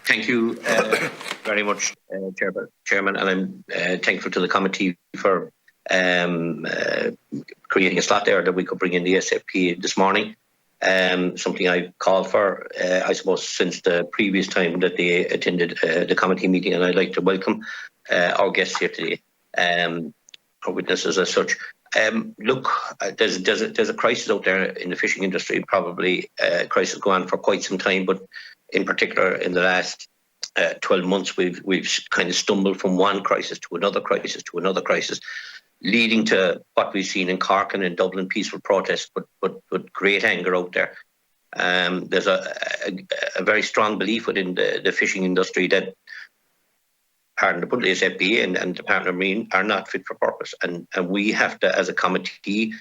Thank you very much, Chairman, and I'm thankful to the committee for creating a slot there that we could bring in the SFP this morning. Something I called for, I suppose, since the previous time that they attended the committee meeting, and I'd like to welcome our guests here today, our witnesses as such. Look, there's a crisis out there in the fishing industry, probably a crisis going on for quite some time, but in particular in the last 12 months, we've kind of stumbled from one crisis to another crisis to another crisis, leading to what we've seen in Cork and in Dublin, peaceful protests, but great anger out there. There's a very strong belief within the fishing industry that, pardon the pun, the SFP and Department of Marine are not fit for purpose, and we have to, as a committee,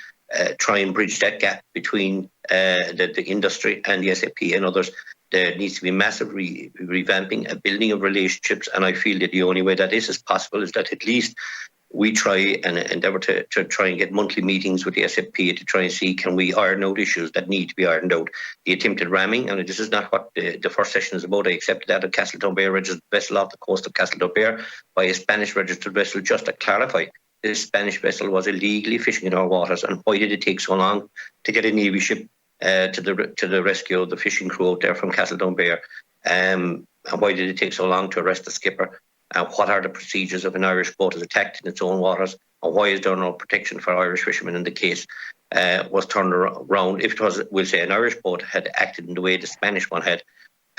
try and bridge that gap between the industry and the SFP and others. There needs to be massive revamping, a building of relationships, and I feel that the only way that this is possible is that at least we try and endeavour to try and get monthly meetings with the SFP to try and see, can we iron out issues that need to be ironed out. The attempted ramming, and this is not what the first session is about. I accepted that a Castletownbere registered vessel off the coast of Castletownbere by a Spanish registered vessel. Just to clarify, this Spanish vessel was illegally fishing in our waters, and why did it take so long to get a Navy ship to the rescue of the fishing crew out there from Castletownbere? And why did it take so long to arrest the skipper? What are the procedures if an Irish boat is attacked in its own waters? And why is there no protection for Irish fishermen in the case was turned around? If it was, we'll say, an Irish boat had acted in the way the Spanish one had,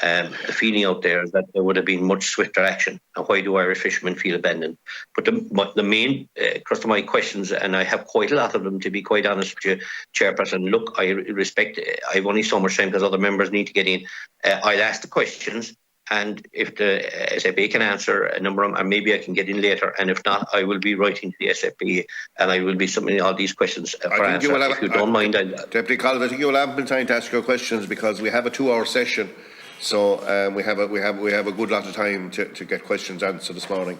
the feeling out there is that there would have been much swifter action. And why do Irish fishermen feel abandoned? But the main crux of my questions, and I have quite a lot of them, to be quite honest with you, Chairperson. Look, I respect, I've only so much time because other members need to get in. I'll ask the questions, and if the SFA can answer a number of them, and maybe I can get in later, and if not, I will be writing to the SFA and I will be submitting all these questions for answer. If you don't mind, Deputy Colin, I think you will have ample time to ask your questions because we have a 2-hour session, so we have a good lot of time to get questions answered this morning.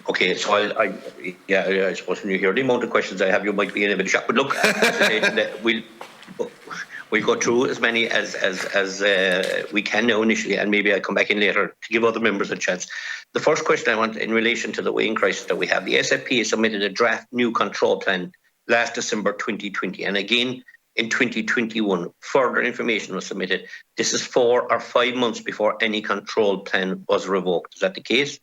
Okay, so I suppose when you hear the amount of questions I have, you might be in a bit of shock. But look, we'll go through as many as we can now initially, and maybe I'll come back in later to give other members a chance. The first question I want, in relation to the weighing crisis that we have, the SFP submitted a draft new control plan last December 2020, and again in 2021, further information was submitted. This is 4 or 5 months before any control plan was revoked. Is that the case?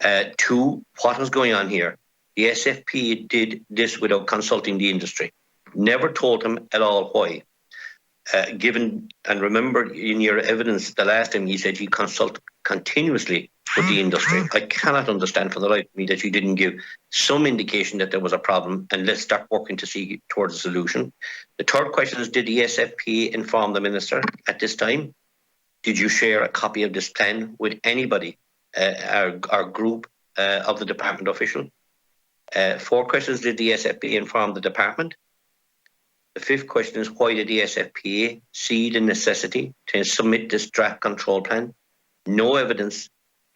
2, what was going on here? The SFP did this without consulting the industry. Never told them at all why. Given, and remember in your evidence the last time you said you consult continuously with the industry. I cannot understand for the life of me that you didn't give some indication that there was a problem, and let's start working to see towards a solution. The third question is, did the SFP inform the Minister at this time? Did you share a copy of this plan with anybody, our group of the department official? 4 questions, did the SFP inform the department? The 5th question is, why did the SFPA see the necessity to submit this draft control plan? No evidence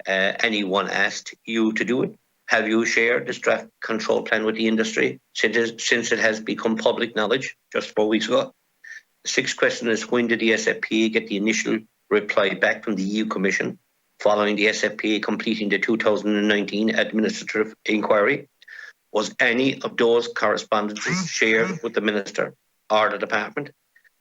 anyone asked you to do it. Have you shared this draft control plan with the industry since it has become public knowledge just 4 weeks ago? The 6th question is, when did the SFPA get the initial reply back from the EU Commission following the SFPA completing the 2019 administrative inquiry? Was any of those correspondences shared with the Minister or the department?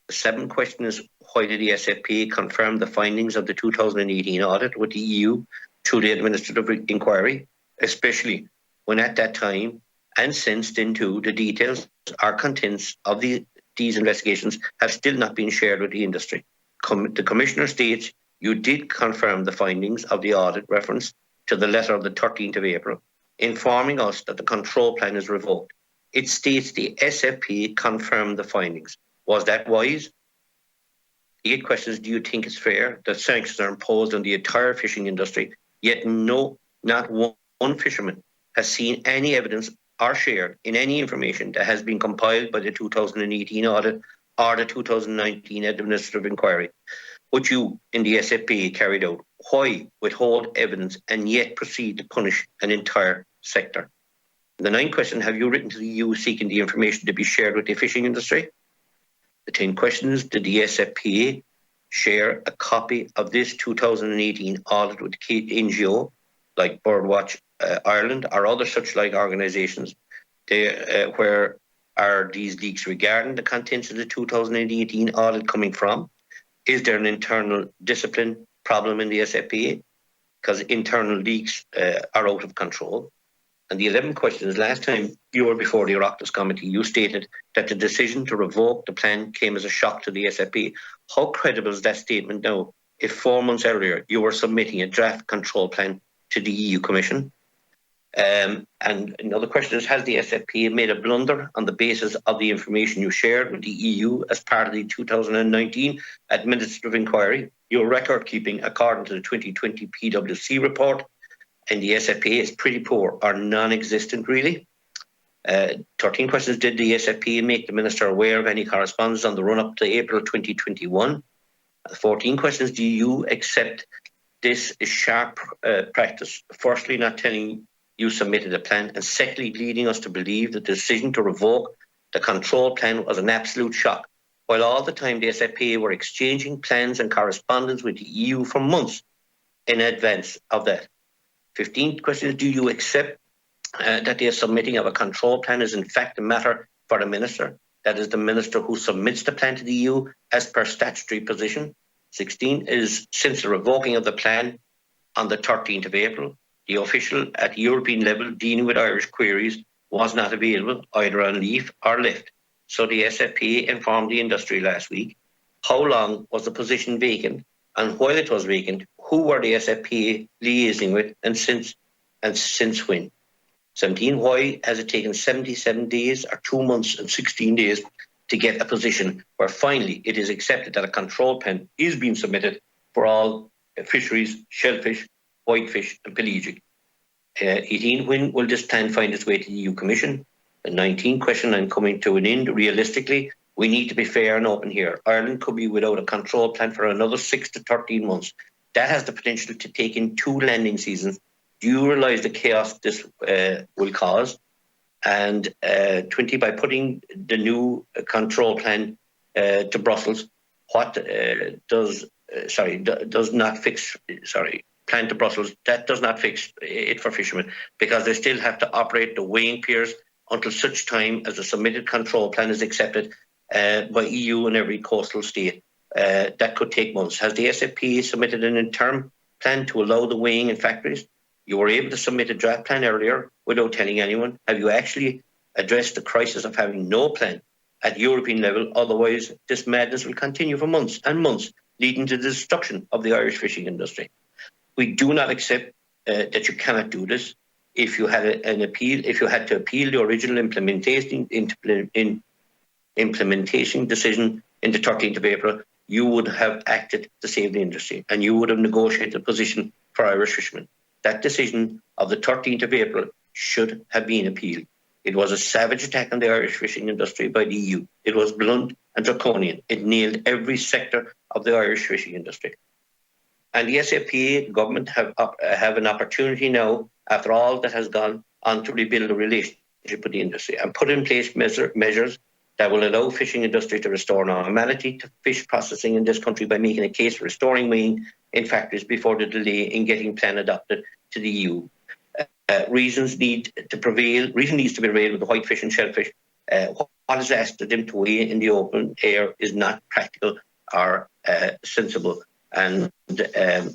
The 7th question is, why did the SFPA confirm the findings of the 2018 audit with the EU through the administrative inquiry, especially when at that time and since then too, the details or contents of these investigations have still not been shared with the industry? The Commissioner states you did confirm the findings of the audit reference to the letter of the 13th of April, informing us that the control plan is revoked. It states the SFP confirmed the findings. Was that wise? The 8 questions, do you think it's fair that sanctions are imposed on the entire fishing industry, yet not one fisherman has seen any evidence or shared in any information that has been compiled by the 2018 audit or the 2019 administrative inquiry, which you in the SFP carried out? Why withhold evidence and yet proceed to punish an entire sector? The 9th question, have you written to the EU seeking the information to be shared with the fishing industry? The 10 questions, did the SFPA share a copy of this 2018 audit with the NGO, like Birdwatch Ireland or other such like organisations? Where are these leaks regarding the contents of the 2018 audit coming from? Is there an internal discipline problem in the SFPA? Because internal leaks are out of control. And the 11th question is, last time you were before the Oireachtas committee, you stated that the decision to revoke the plan came as a shock to the SFP. How credible is that statement now, if 4 months earlier you were submitting a draft control plan to the EU Commission? And another question is, has the SFP made a blunder on the basis of the information you shared with the EU as part of the 2019 administrative inquiry? Your record keeping, according to the 2020 PwC report, and the SFPA is pretty poor or non-existent, really. 13 questions, did the SFPA make the Minister aware of any correspondence on the run-up to April 2021? 14 questions, do you accept this is sharp practice? Firstly, not telling you submitted a plan, and secondly, leading us to believe that the decision to revoke the control plan was an absolute shock, while all the time the SFPA were exchanging plans and correspondence with the EU for months in advance of that. 15 questions, do you accept that the submitting of a control plan is in fact a matter for the Minister? That is the Minister who submits the plan to the EU as per statutory position. 16 is, since the revoking of the plan on the 13th of April, the official at European level dealing with Irish queries was not available either on leave or lift. So the SFPA informed the industry last week. How long was the position vacant? And while it was vacant, who were the SFPA liaising with and since when? 17, why has it taken 77 days or 2 months and 16 days to get a position where finally it is accepted that a control plan is being submitted for all fisheries, shellfish, whitefish and pelagic? 18, when will this plan find its way to the EU Commission? The 19 question, I'm coming to an end. Realistically, we need to be fair and open here. Ireland could be without a control plan for another 6 to 13 months. That has the potential to take in 2 landing seasons. Do you realise the chaos this will cause? And 20, by putting the new control plan to Brussels, what does not fix, plan to Brussels, that does not fix it for fishermen, because they still have to operate the weighing piers until such time as a submitted control plan is accepted by EU and every coastal state. That could take months. Has the SFP submitted an interim plan to allow the weighing in factories? You were able to submit a draft plan earlier without telling anyone. Have you actually addressed the crisis of having no plan at European level? Otherwise, this madness will continue for months and months, leading to the destruction of the Irish fishing industry. We do not accept that you cannot do this. If you had an appeal, if you had to appeal the original implementation decision in the 13th of April, you would have acted to save the industry and you would have negotiated a position for Irish fishermen. That decision of the 13th of April should have been appealed. It was a savage attack on the Irish fishing industry by the EU. It was blunt and draconian. It nailed every sector of the Irish fishing industry. And the SAPA government have an opportunity now, after all that has gone on, to rebuild a relationship with the industry and put in place measures that will allow fishing industry to restore normality to fish processing in this country by making a case for restoring weighing in factories before the delay in getting plan adopted to the EU. Reason needs to prevail with the whitefish and shellfish. What is asked of them to weigh in the open air is not practical or sensible. And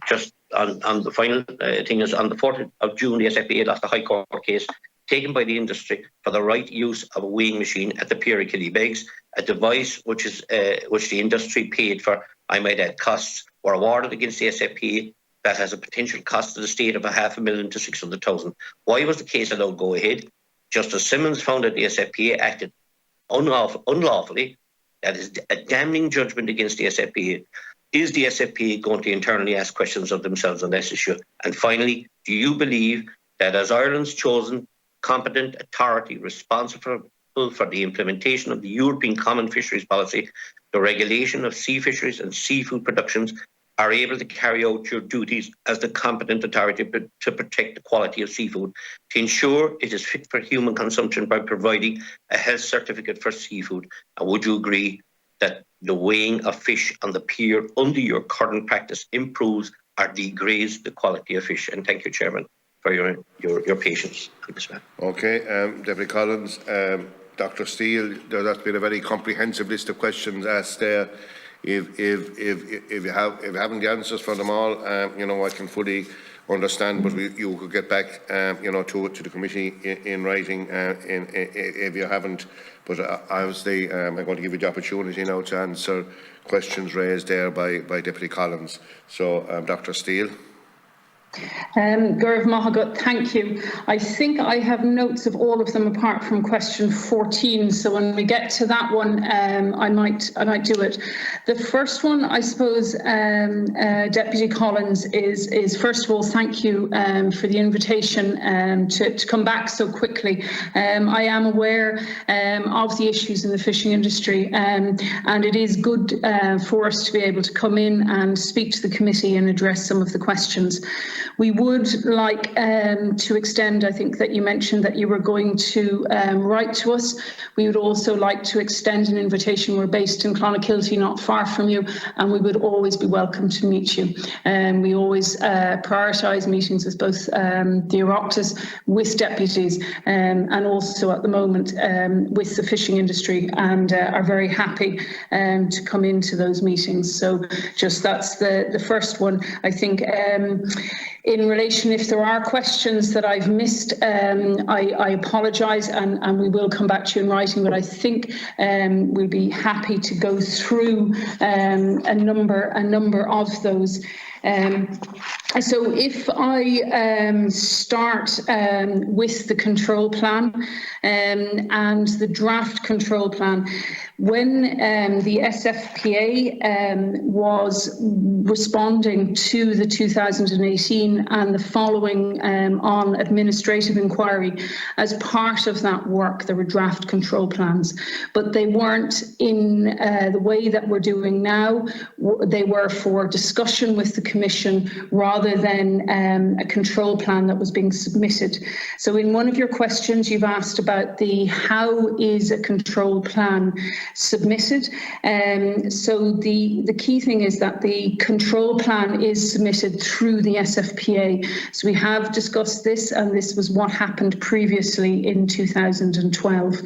just on the final thing is, on the 4th of June, the SFPA lost a High Court case taken by the industry for the right use of a weighing machine at the Pier of Killybegs, a device which the industry paid for, I might add, costs were awarded against the SFPA that has a potential cost to the state of $500,000 to $600,000. Why was the case allowed go ahead? Justice Simmons found that the SFPA acted unlawfully. That is a damning judgment against the SFPA. Is the SFPA going to internally ask questions of themselves on this issue? And finally, do you believe that as Ireland's chosen competent authority responsible for the implementation of the European Common Fisheries Policy, the regulation of sea fisheries and seafood productions, are able to carry out your duties as the competent authority to protect the quality of seafood, to ensure it is fit for human consumption by providing a health certificate for seafood? And would you agree that the weighing of fish on the pier under your current practice improves or degrades the quality of fish. And thank you, Chairman, for your patience. Okay, Deputy Collins, Dr. Steele, that's been a very comprehensive list of questions asked there. If you haven't the answers for them all, I can fully understand, but you could get back, to the committee in writing if you haven't. But obviously, I'm going to give you the opportunity now to answer questions raised there by Deputy Collins. So, Dr. Steele. Gaurav Mahagut, thank you. I think I have notes of all of them apart from question 14. So when we get to that one, I might do it. The first one, I suppose, Deputy Collins, is first of all, thank you for the invitation to come back so quickly. I am aware of the issues in the fishing industry, and it is good for us to be able to come in and speak to the committee and address some of the questions. We would like to extend, I think that you mentioned that you were going to write to us. We would also like to extend an invitation. We're based in Clonakilty, not far from you, and we would always be welcome to meet you. We always prioritise meetings with both the Oireachtas, with deputies, and also at the moment with the fishing industry, and are very happy to come into those meetings. So just that's the first one. I think in relation, if there are questions that I've missed, I apologise, and we will come back to you in writing, but I think we'll be happy to go through a number of those. So if I start with the control plan and the draft control plan, when the SFPA was responding to the 2018 and the following on administrative inquiry, as part of that work there were draft control plans, but they weren't in the way that we're doing now. They were for discussion with the Commission rather than a control plan that was being submitted. So in one of your questions you've asked about how is a control plan submitted. So the key thing is that the control plan is submitted through the SFPA. So we have discussed this, and this was what happened previously in 2012.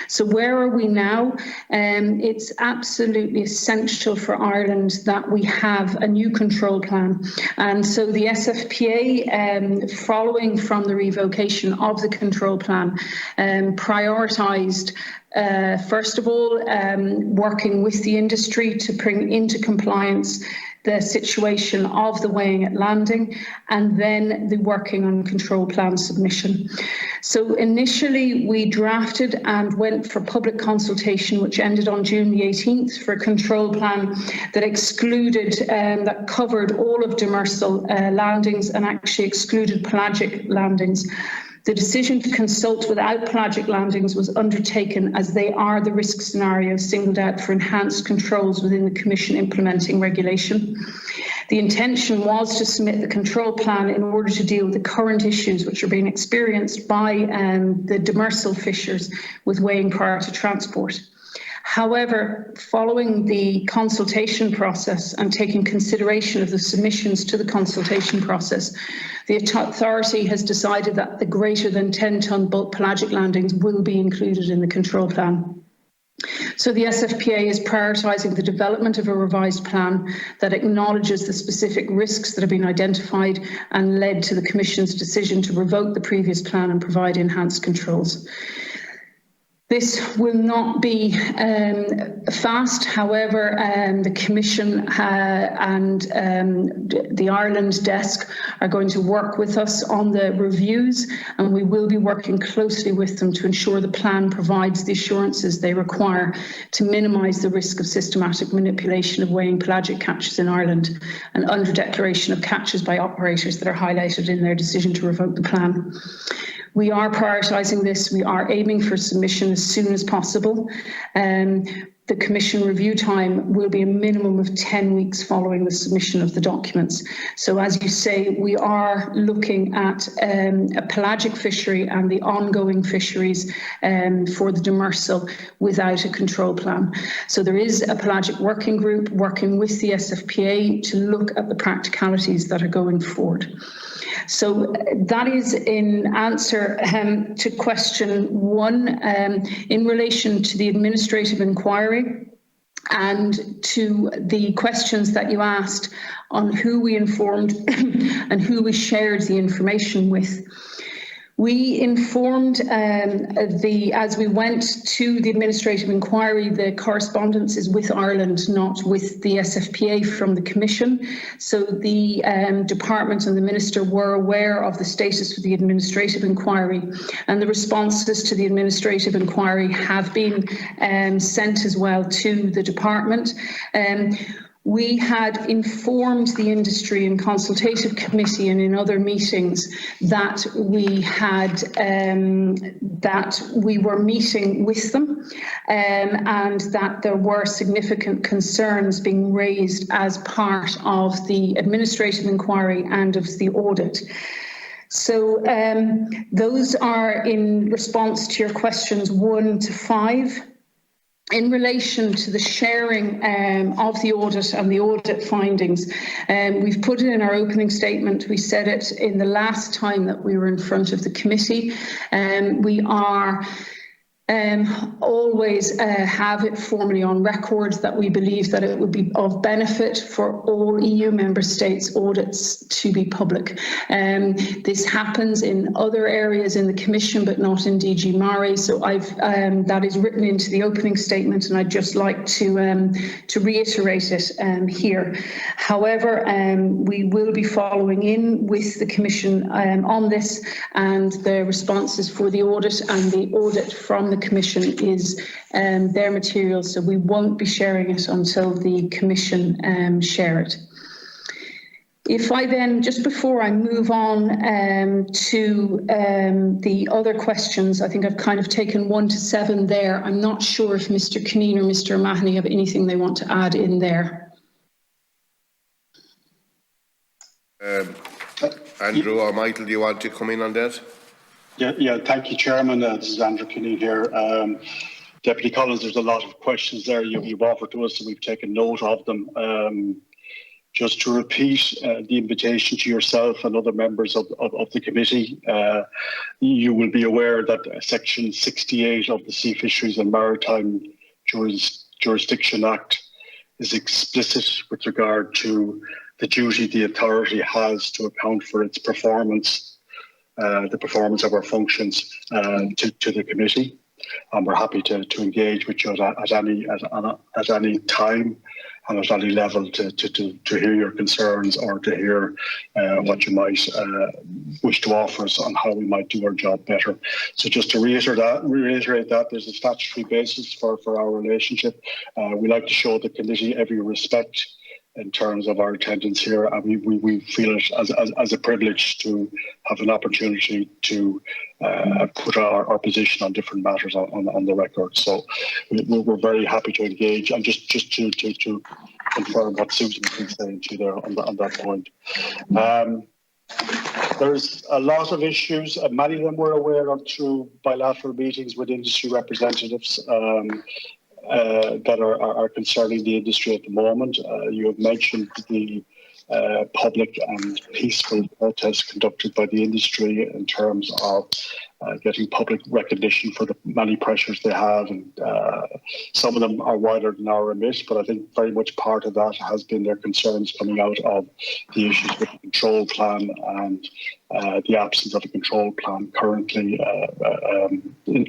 So where are we now? It's absolutely essential for Ireland that we have a new control plan. And so the SFPA, following from the revocation of the control plan, prioritised first of all, working with the industry to bring into compliance the situation of the weighing at landing, and then the working on control plan submission. So initially we drafted and went for public consultation, which ended on June the 18th, for a control plan that excluded, that covered all of demersal landings and actually excluded pelagic landings. The decision to consult without pelagic landings was undertaken as they are the risk scenarios singled out for enhanced controls within the Commission implementing regulation. The intention was to submit the control plan in order to deal with the current issues which are being experienced by the demersal fishers with weighing prior to transport. However, following the consultation process and taking consideration of the submissions to the consultation process, the authority has decided that the greater than 10-tonne bulk pelagic landings will be included in the control plan. So the SFPA is prioritising the development of a revised plan that acknowledges the specific risks that have been identified and led to the Commission's decision to revoke the previous plan and provide enhanced controls. This will not be fast. However, the Commission and the Ireland desk are going to work with us on the reviews, and we will be working closely with them to ensure the plan provides the assurances they require to minimise the risk of systematic manipulation of weighing pelagic catches in Ireland and under declaration of catches by operators that are highlighted in their decision to revoke the plan. We are prioritising this. We are aiming for submission as soon as possible. The the Commission review time will be a minimum of 10 weeks following the submission of the documents. So as you say, we are looking at a pelagic fishery and the ongoing fisheries for the demersal without a control plan. So there is a pelagic working group working with the SFPA to look at the practicalities that are going forward. So that is in answer to question 1 in relation to the administrative inquiry and to the questions that you asked on who we informed and who we shared the information with. We informed as we went to the administrative inquiry, the correspondence is with Ireland, not with the SFPA from the Commission. So the Department and the Minister were aware of the status of the administrative inquiry, and the responses to the administrative inquiry have been sent as well to the Department. We had informed the industry in consultative committee and in other meetings that we had that we were meeting with them and that there were significant concerns being raised as part of the administrative inquiry and of the audit. So those are in response to your questions 1 to 5. In relation to the sharing of the audit and the audit findings, we've put it in our opening statement. We said it in the last time that we were in front of the committee. We are always have it formally on record that we believe that it would be of benefit for all EU member states audits to be public. This happens in other areas in the Commission, but not in DG Mare. So that is written into the opening statement, and I'd just like to reiterate it here. However, we will be following in with the Commission on this, and the responses for the audit and the audit from the Commission is their material, so we won't be sharing it until the Commission share it. If I then, just before I move on to the other questions, I think I've kind of taken 1 to 7 there. I'm not sure if Mr. Kineen or Mr. O'Mahony have anything they want to add in there. Andrew or Michael, do you want to come in on that? Yeah. Thank you, Chairman. This is Andrew Kineen here. Deputy Collins, there's a lot of questions there you've offered to us, and we've taken note of them. Just to repeat the invitation to yourself and other members of the committee, you will be aware that Section 68 of the Sea Fisheries and Maritime Jurisdiction Act is explicit with regard to the duty the authority has to account for its performance, the performance of our functions to the committee. And we're happy to engage with you at any time and at any level to hear your concerns or to hear what you might wish to offer us on how we might do our job better. So just to reiterate that there's a statutory basis for our relationship. We like to show the committee every respect in terms of our attendance here, and we feel it as a privilege to have an opportunity to put our position on different matters on the record. So we're very happy to engage, and just to confirm what Susan has been saying to you there on that point. There's a lot of issues, and many of them we're aware of through bilateral meetings with industry representatives that are concerning the industry at the moment. You have mentioned the public and peaceful protests conducted by the industry in terms of getting public recognition for the many pressures they have, and some of them are wider than our remit, but I think very much part of that has been their concerns coming out of the issues with the control plan and the absence of a control plan currently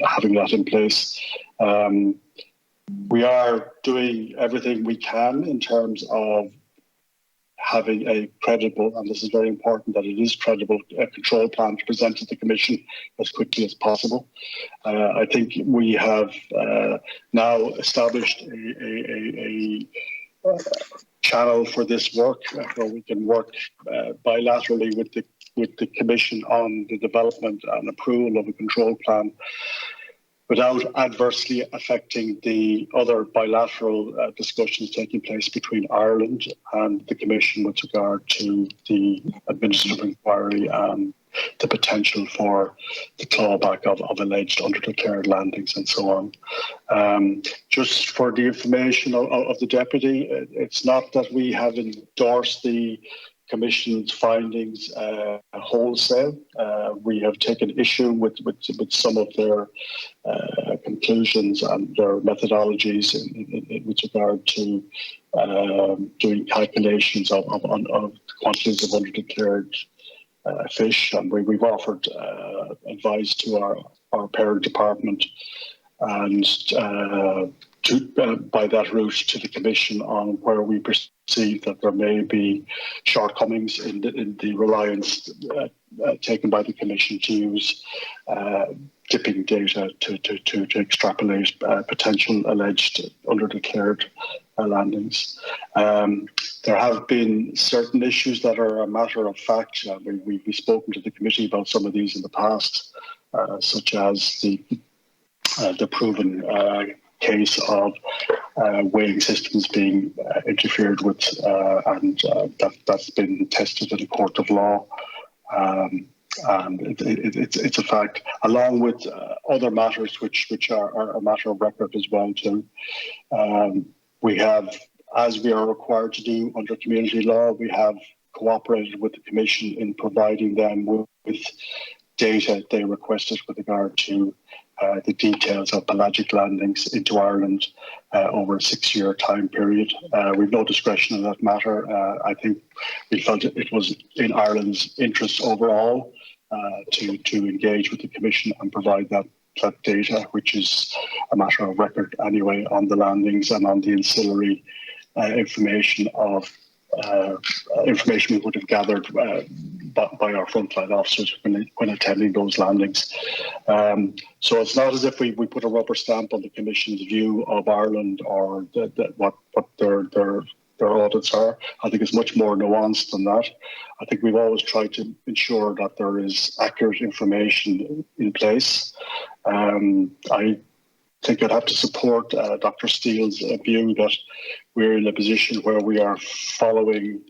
having that in place. We are doing everything we can in terms of having a credible, and this is very important that it is credible, control plan to present to the Commission as quickly as possible. I think we have now established a channel for this work where we can work bilaterally with the Commission on the development and approval of a control plan without adversely affecting the other bilateral discussions taking place between Ireland and the Commission with regard to the administrative inquiry and the potential for the clawback of alleged underdeclared landings and so on. Just for the information of the Deputy, it's not that we have endorsed the Commission's findings wholesale. We have taken issue with some of their conclusions and their methodologies with regard to doing calculations of quantities of underdeclared fish, and we've offered advice to our parent department and by that route to the Commission on where we perceive that there may be shortcomings in the reliance taken by the Commission to use dipping data to extrapolate potential alleged underdeclared landings. There have been certain issues that are a matter of fact. We've spoken to the committee about some of these in the past, such as the proven case of weighing systems being interfered with, and that's been tested in a court of law. And it's a fact, along with other matters which are a matter of record as well too. We have, as we are required to do under community law, we have cooperated with the Commission in providing them with data they requested with regard to the details of pelagic landings into Ireland over a 6-year time period. We've no discretion in that matter. I think we felt it was in Ireland's interest overall to engage with the Commission and provide that data, which is a matter of record anyway, on the landings and on the ancillary information we would have gathered by our frontline officers when attending those landings. So it's not as if we put a rubber stamp on the Commission's view of Ireland or what their audits are. I think it's much more nuanced than that. I think we've always tried to ensure that there is accurate information in place. I think I'd have to support Dr. Steele's view that we're in a position where we are following,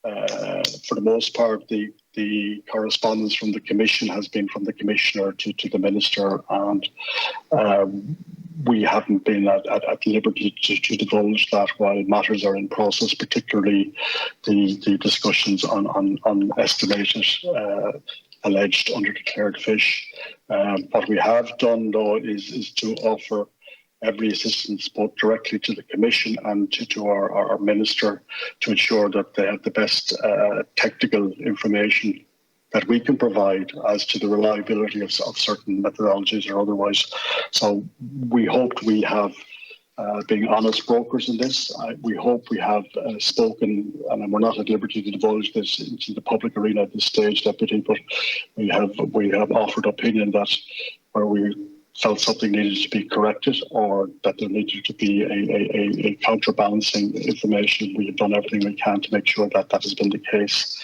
for the most part, the correspondence from the Commission has been from the Commissioner to the Minister, and we haven't been at liberty to divulge that while matters are in process, particularly the discussions on estimated alleged underdeclared fish. What we have done, though, is to offer every assistance both directly to the Commission and to our Minister to ensure that they have the best technical information that we can provide as to the reliability of certain methodologies or otherwise. So we hope we have being honest brokers in this. We hope we have spoken, and we're not at liberty to divulge this into the public arena at this stage, Deputy, but we have offered opinion that where we felt something needed to be corrected or that there needed to be a counterbalancing information, we have done everything we can to make sure that that has been the case.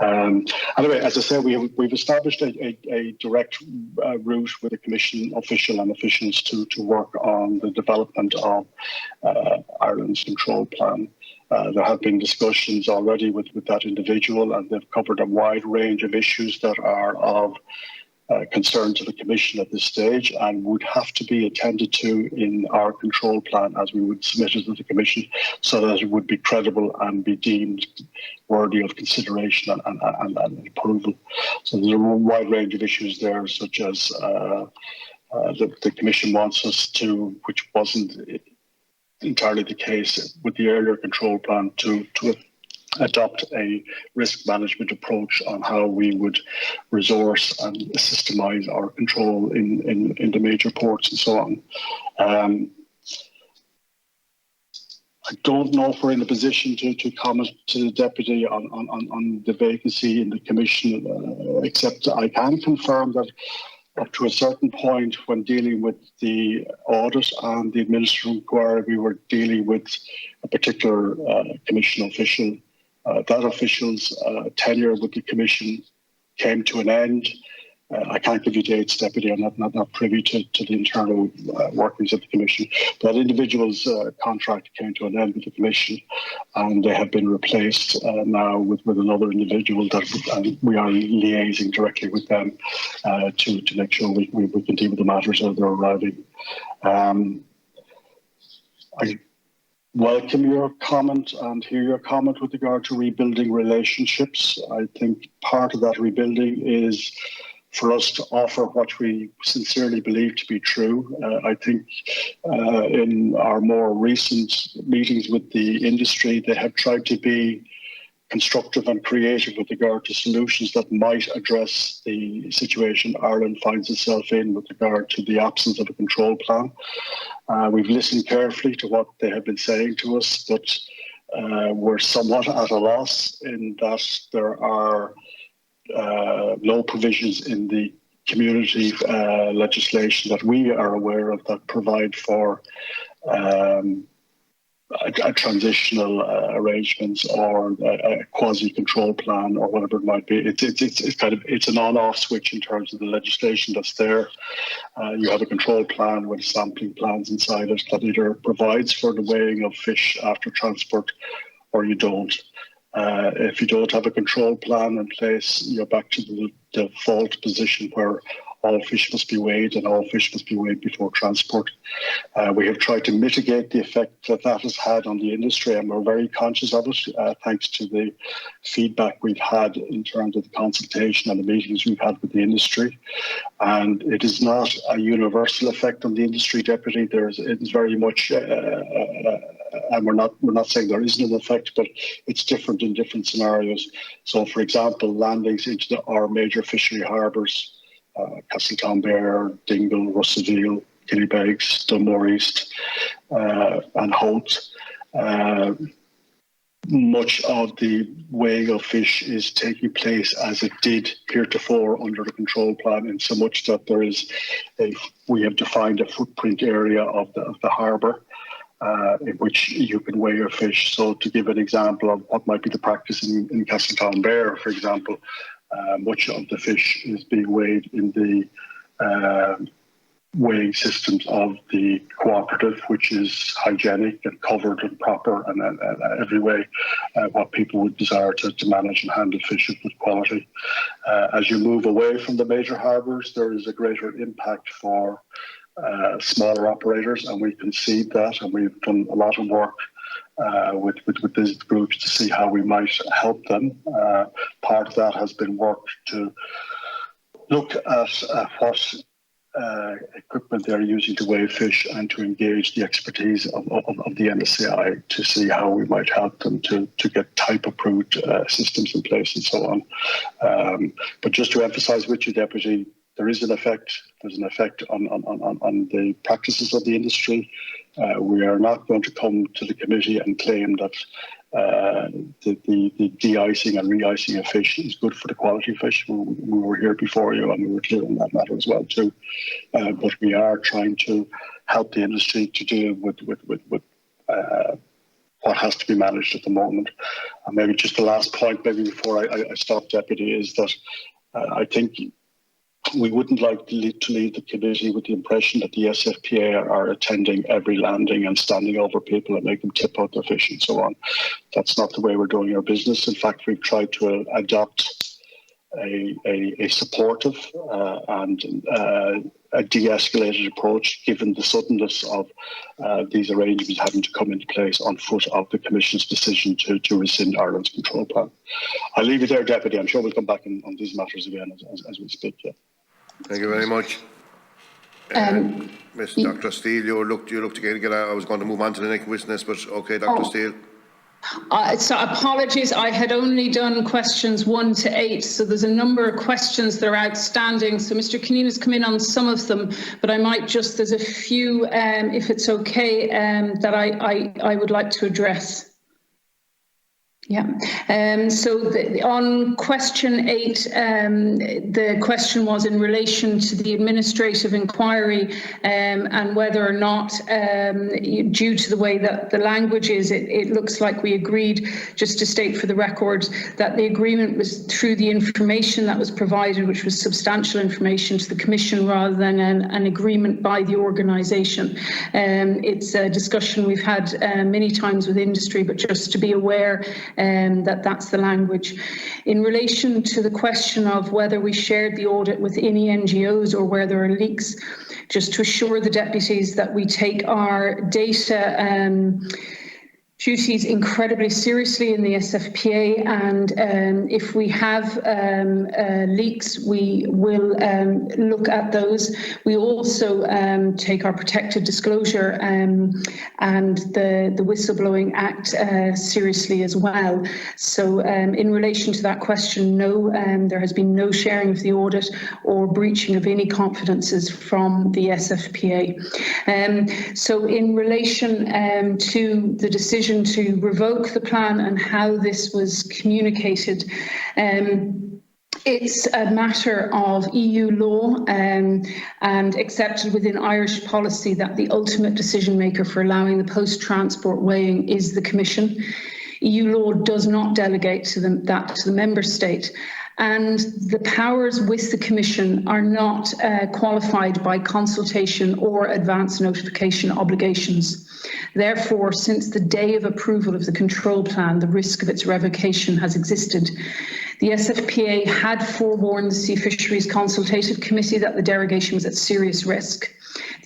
Anyway, as I said, we've established a direct route with the Commission official and officials to work on the development of Ireland's control plan. There have been discussions already with that individual, and they've covered a wide range of issues that are of concern to the Commission at this stage and would have to be attended to in our control plan as we would submit it to the Commission so that it would be credible and be deemed worthy of consideration and approval. So there's a wide range of issues there, such as the Commission wants us to, which wasn't entirely the case with the earlier control plan, to adopt a risk management approach on how we would resource and systemize our control in the major ports and so on. I don't know if we're in a position to comment to the Deputy on the vacancy in the Commission, except I can confirm that up to a certain point when dealing with the audit and the administrative inquiry, we were dealing with a particular Commission official. That official's tenure with the Commission came to an end. I can't give you dates, Deputy. I'm not privy to the internal workings of the Commission. That individual's contract came to an end with the Commission, and they have been replaced now with another individual that we are liaising directly with them to make sure we can deal with the matters as they're arriving. I welcome your comment and hear your comment with regard to rebuilding relationships. I think part of that rebuilding is for us to offer what we sincerely believe to be true. I think in our more recent meetings with the industry, they have tried to be constructive and creative with regard to solutions that might address the situation Ireland finds itself in with regard to the absence of a control plan. We've listened carefully to what they have been saying to us, but we're somewhat at a loss in that there are no provisions in the community legislation that we are aware of that provide for a transitional arrangements or a quasi-control plan or whatever it might be. It's an on-off switch in terms of the legislation that's there. You have a control plan with sampling plans inside it that either provides for the weighing of fish after transport or you don't. If you don't have a control plan in place, you're back to the default position where all fish must be weighed and all fish must be weighed before transport. We have tried to mitigate the effect that has had on the industry, and we're very conscious of it, thanks to the feedback we've had in terms of the consultation and the meetings we've had with the industry. And it is not a universal effect on the industry, Deputy. It is very much, and we're not saying there isn't an effect, but it's different in different scenarios. So, for example, landings into our major fishery harbours, Castletownbere, Dingle, Russellville, Killybegs, Dunmore East and Holt. Much of the weighing of fish is taking place as it did heretofore under the control plan, in so much that we have defined a footprint area of the harbour in which you can weigh your fish. So to give an example of what might be the practice in Castletownbere, for example, much of the fish is being weighed in the weighing systems of the cooperative, which is hygienic and covered and proper and every way what people would desire to manage and handle fish of good quality. As you move away from the major harbours, there is a greater impact for smaller operators, and we concede that, and we've done a lot of work with these groups to see how we might help them. Part of that has been work to look at what equipment they're using to weigh fish and to engage the expertise of the NSCI to see how we might help them to get type-approved systems in place and so on. But just to emphasise with you, Deputy, there is an effect. There's an effect on the practices of the industry. We are not going to come to the committee and claim that the de-icing and re-icing of fish is good for the quality of fish. We were here before you and we were clear on that matter as well too. But we are trying to help the industry to deal with what has to be managed at the moment. And maybe just the last point, maybe before I stop, Deputy, is that I think we wouldn't like to leave the committee with the impression that the SFPA are attending every landing and standing over people and make them tip out their fish and so on. That's not the way we're doing our business. In fact, we've tried to adopt a supportive and a de-escalated approach, given the suddenness of these arrangements having to come into place on foot of the Commission's decision to rescind Ireland's control plan. I'll leave it there, Deputy. I'm sure we'll come back on these matters again as we speak. Yeah. Thank you very much. Dr. Steele, you looked to get out. I was going to move on to the next witness, but okay, Dr. Steele. So apologies, I had only done questions 1 to 8, so there's a number of questions that are outstanding. So Mr. Kineen has come in on some of them, but I might just, there's a few, if it's okay, that I would like to address. Yeah. On question 8, the question was in relation to the administrative inquiry and whether or not, due to the way that the language is, it looks like we agreed, just to state for the record, that the agreement was through the information that was provided, which was substantial information to the Commission rather than an agreement by the organisation. It's a discussion we've had many times with industry, but just to be aware that that's the language. In relation to the question of whether we shared the audit with any NGOs or where there are leaks, just to assure the deputies that we take our data duties incredibly seriously in the SFPA, and if we have leaks, we will look at those. We also take our protected disclosure and the Whistleblowing Act seriously as well. So in relation to that question, no, there has been no sharing of the audit or breaching of any confidences from the SFPA. So in relation to the decision to revoke the plan and how this was communicated, it's a matter of EU law and accepted within Irish policy that the ultimate decision maker for allowing the post-transport weighing is the Commission. EU law does not delegate that to the member state. And the powers with the Commission are not qualified by consultation or advance notification obligations. Therefore, since the day of approval of the control plan, the risk of its revocation has existed. The SFPA had forewarned the Sea Fisheries Consultative Committee that the derogation was at serious risk.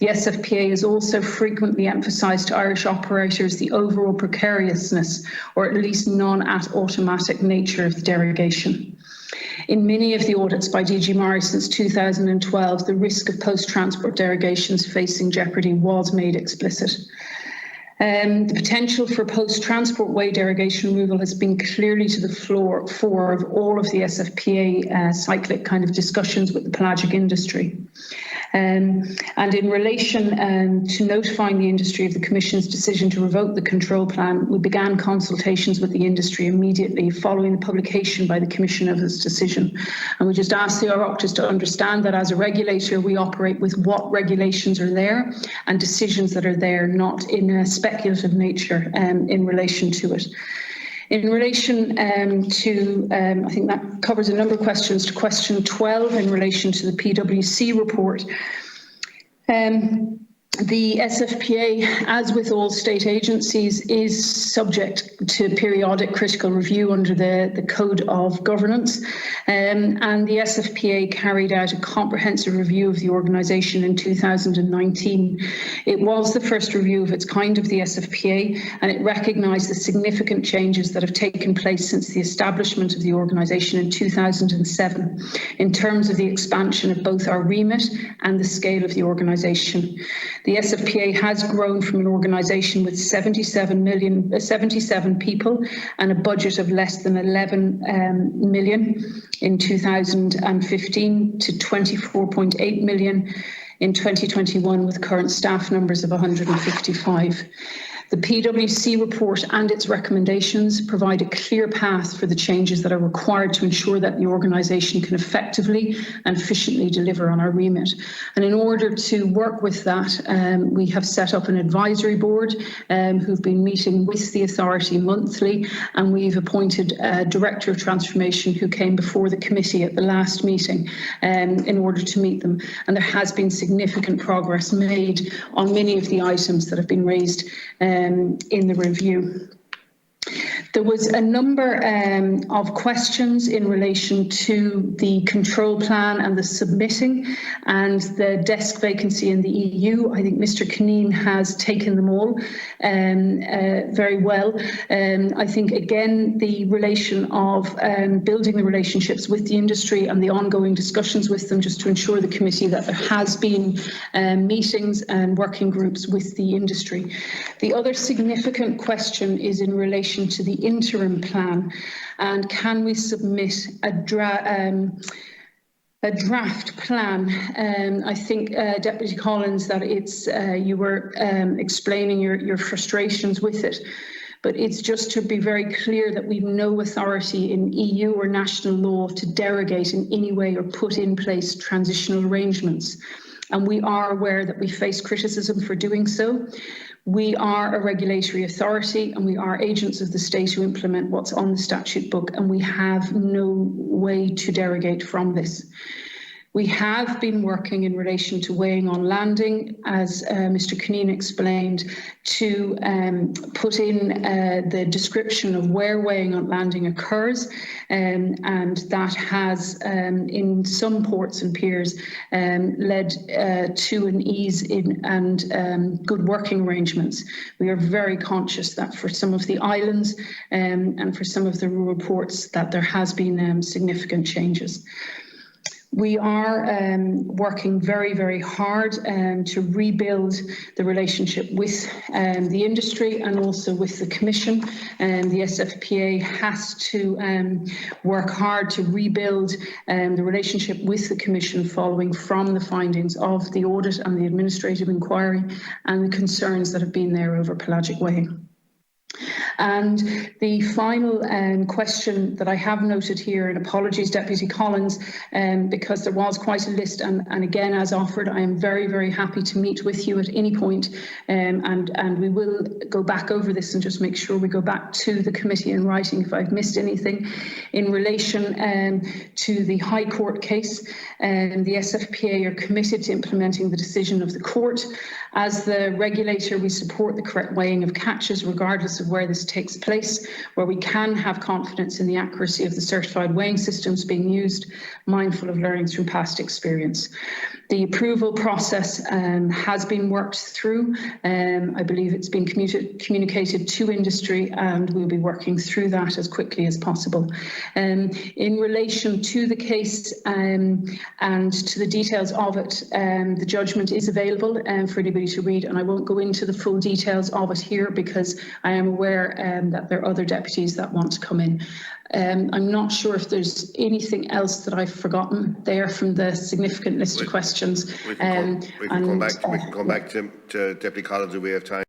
The SFPA has also frequently emphasised to Irish operators the overall precariousness, or at least non-automatic nature of the derogation. In many of the audits by DG Mari since 2012, the risk of post-transport derogations facing jeopardy was made explicit. The potential for post-transport way derogation removal has been clearly to the fore of all of the SFPA cyclic kind of discussions with the pelagic industry. And in relation to notifying the industry of the Commission's decision to revoke the control plan, we began consultations with the industry immediately following the publication by the Commission of its decision. And we just asked the Oireachtas to understand that as a regulator, we operate with what regulations are there and decisions that are there, not in a speculative nature in relation to it. In relation to, I think that covers a number of questions, to question 12 in relation to the PwC report. The SFPA, as with all state agencies, is subject to periodic critical review under the Code of Governance, and the SFPA carried out a comprehensive review of the organisation in 2019. It was the first review of its kind of the SFPA, and it recognised the significant changes that have taken place since the establishment of the organisation in 2007 in terms of the expansion of both our remit and the scale of the organisation. The SFPA has grown from an organisation with 77 people and a budget of less than 11 million in 2015 to 24.8 million in 2021 with current staff numbers of 155. The PwC report and its recommendations provide a clear path for the changes that are required to ensure that the organisation can effectively and efficiently deliver on our remit. And in order to work with that, we have set up an advisory board who've been meeting with the authority monthly, and we've appointed a Director of Transformation who came before the committee at the last meeting in order to meet them. And there has been significant progress made on many of the items that have been raised in the review. There was a number of questions in relation to the control plan and the submitting and the desk vacancy in the EU. I think Mr. Cunneen has taken them all very well. I think, again, the relation of building the relationships with the industry and the ongoing discussions with them, just to ensure the committee that there has been meetings and working groups with the industry. The other significant question is in relation to the interim plan, and can we submit a draft plan? I think, Deputy Collins, that it's you were explaining your frustrations with it. but it's just to be very clear that we've no authority in EU or national law to derogate in any way or put in place transitional arrangements. And we are aware that we face criticism for doing so. We are a regulatory authority and we are agents of the state who implement what's on the statute book, and we have no way to derogate from this. We have been working in relation to weighing on landing, as Mr. Cunneen explained, to put in the description of where weighing on landing occurs, and that has, in some ports and piers, led to an ease in and good working arrangements. We are very conscious that for some of the islands and for some of the rural ports that there has been significant changes. We are working very, very hard to rebuild the relationship with the industry and also with the Commission. The SFPA has to work hard to rebuild the relationship with the Commission following from the findings of the audit and the administrative inquiry and the concerns that have been there over pelagic weighing. And the final question that I have noted here, and apologies, Deputy Collins, because there was quite a list, and again, as offered, I am very, very happy to meet with you at any point, and we will go back over this and just make sure we go back to the committee in writing if I've missed anything. In relation to the High Court case, the SFPA are committed to implementing the decision of the court. As the regulator, we support the correct weighing of catches regardless of where this takes place, where we can have confidence in the accuracy of the certified weighing systems being used, mindful of learnings from past experience. The approval process has been worked through. I believe it's been communicated to industry, and we'll be working through that as quickly as possible. In relation to the case and to the details of it, the judgment is available for anybody to read, and I won't go into the full details of it here because I am aware that there are other deputies that want to come in. I'm not sure if there's anything else that I've forgotten there from the significant list of questions. We can come back to Deputy Collins if we have time.